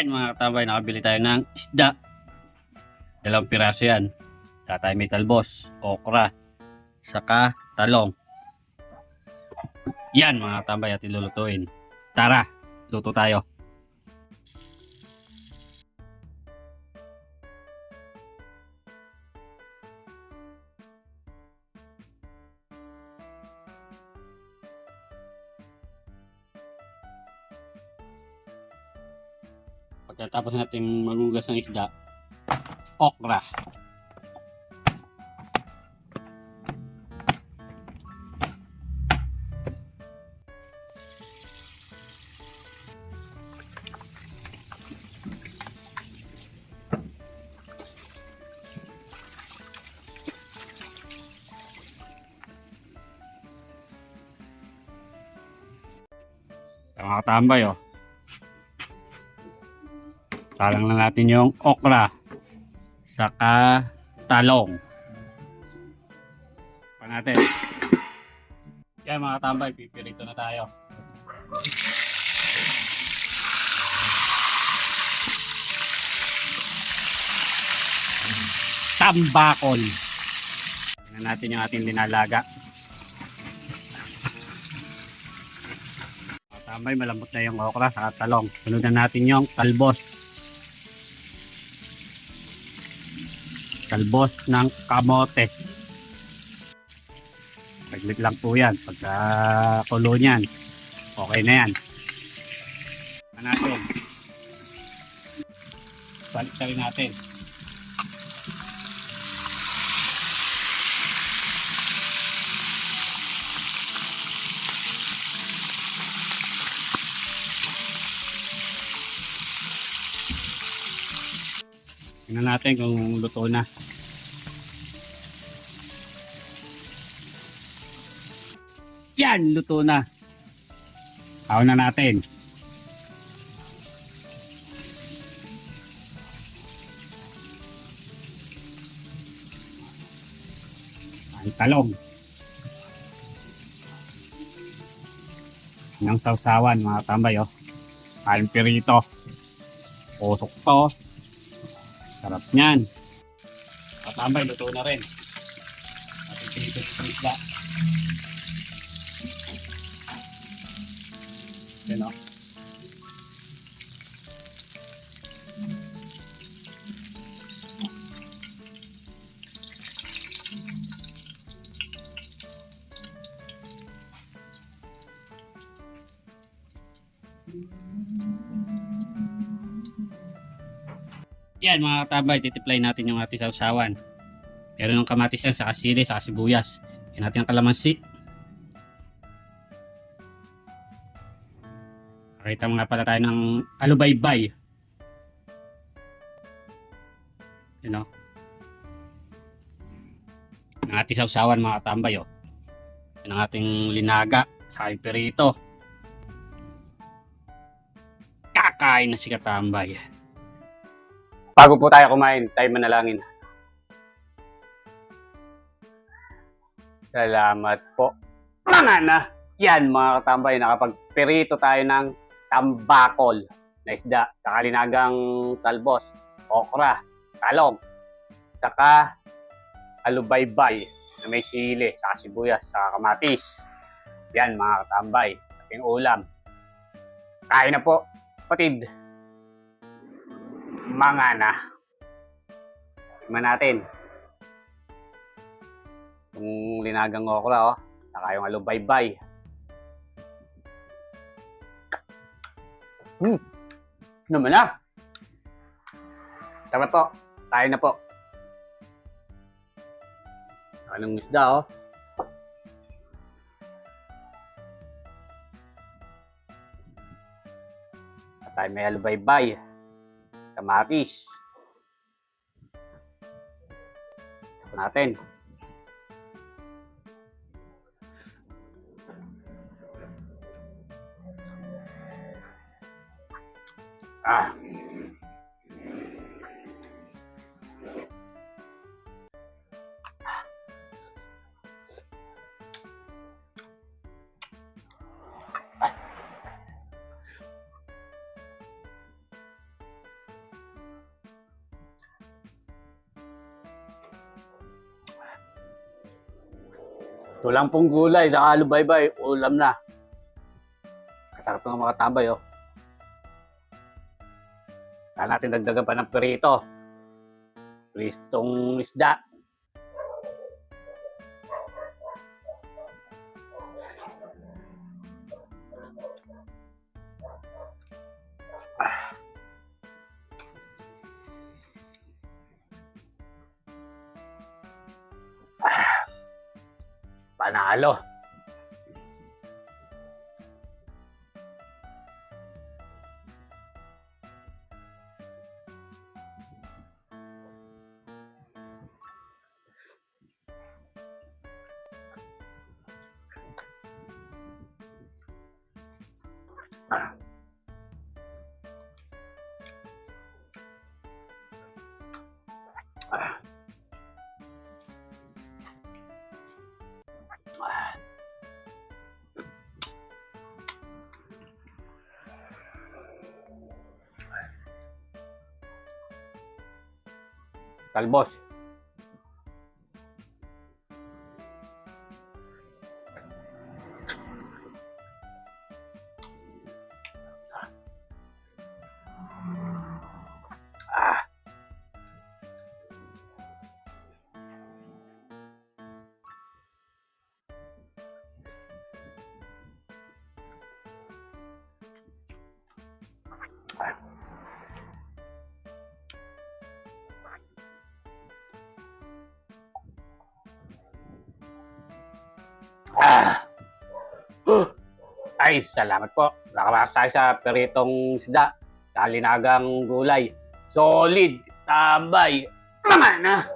Yan mga katambay, nakabili tayo ng isda. 2 piraso yan. Tatay may talbos, okra, saka talong. Yan mga katambay at ilulutuin. Tara, luto tayo. Pagkatapos natin magugas ng isda, okra. Mga katambay, oh. Salang na natin yung okra, saka talong. Pa natin. Yan mga katambay, pipirito na tayo. Tambakol. Tingnan natin yung ating linalaga. Tambay, malambot na yung okra sa talong. Sunod na natin yung talbos. Talbos ng kamote. Saglit lang po yan. Pagka kulo niyan, okay na yan. Tingnan natin. Balik rin natin. Tingnan natin kung luto na. Yan, luto na. Haon na natin. Ang talong. Ng sausawan mga tambay, oh. Kain pirito. Pusok to. Sarap niyan. Katambay, luto na rin. Ating pinito yung isda. Yan, o. Yan mga katambay, titiplay natin yung ating sausawan. Meron ng kamatis yan, saka sili, saka sibuyas. Yan natin ang kalamansi. Pakita nga pala tayo ng alubaybay. Yan, o. Ang ating sausawan mga katambay, o. Yan ang ating linaga, saka yung perito. Kakain na si katambay. Bago po tayo kumain, tayo manalangin. Salamat po. Mga na, yan mga katambay, nakapagperito tayo ng tambakol na isda, saka linagang talbos, okra, talong, saka alubaybay na may sili, saka sibuyas, saka kamatis. Yan mga katambay, ating ulam. Kain na po, kapatid. Mga na. Tingnan natin. Yung linagang okra, oh. Saka yung alubaybay. Naman na. Tara po. Tayo na po. Anong isda, oh. At tayo may alubaybay. Kamatis. Ito natin. Walang pong gulay, nakalubaybay, ulam na. Kasarap ng mga tambay, oh. Saan natin dagdagan pa ng perito. Pristong isda. Panalo. Talbos. Ah. Ah. Ay, salamat po. Nakaranas tayo sa peritong isda. Kalinagang gulay. Solid. Tambay. Mga na.